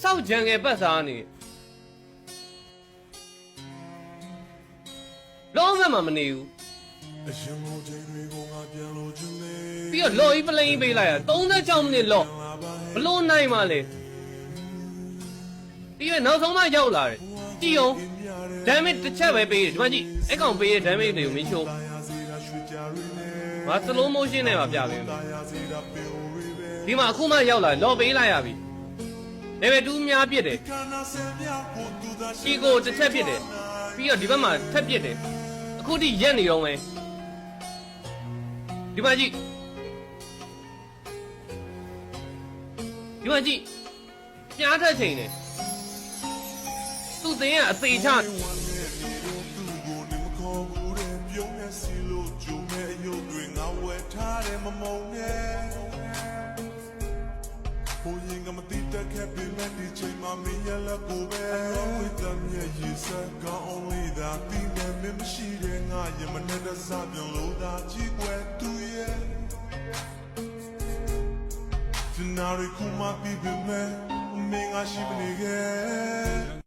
စောက်ကြံငယ်ပတ်စားနေလုံးဝမနေဘူးပြီးတော့လော်ကြီးပလိန်ပေးလိုက်ရ36မိနစ်လော့ဘလို့နိုင်မှလဲပြီးတော့နောက်ဆုံးမှရောက်လာတယ်ကြည့်အောင် damage တစ်ချက်ပဲပေးတယ်ဒီမှာကြည့်အဲ့ကောင်ပေးတဲ့ damage တွေကိုမင်းချိုးငါ slow motion နဲ့ပါပြပေးမယ်ဒီမှာအခုမှရောက်လာလော်ပေးလိုက်ရပြီ level 2များပြစ်တယ်ရှီကိုတစ်ချက်ပြစ်တယ်ပြီးတော့ဒီဘက်မှာထက်ပြစ်တယ်အခုထိရက်နေတော့မယ်ဒီမှာကြည့်ပြားထက်ချိန်တယ်သူ့သင်ကအသေးချဟိုရင်ကမတိတက်ခဲ့ပြီမဲ့ဒီချိန်မှာမင်းရလက်ကိုပဲဝိတ္တမြရဲ့ရေစက်ကောင်းလေးသာပြီးနေမမရှိတဲ့ငါရမနဲ့တစပြုံလို့သာကြည့်ွယ်သူရဲ့ဒီနာရီခုမှပြီးပြီမဲ့မင်းငါရှိမနေခဲ့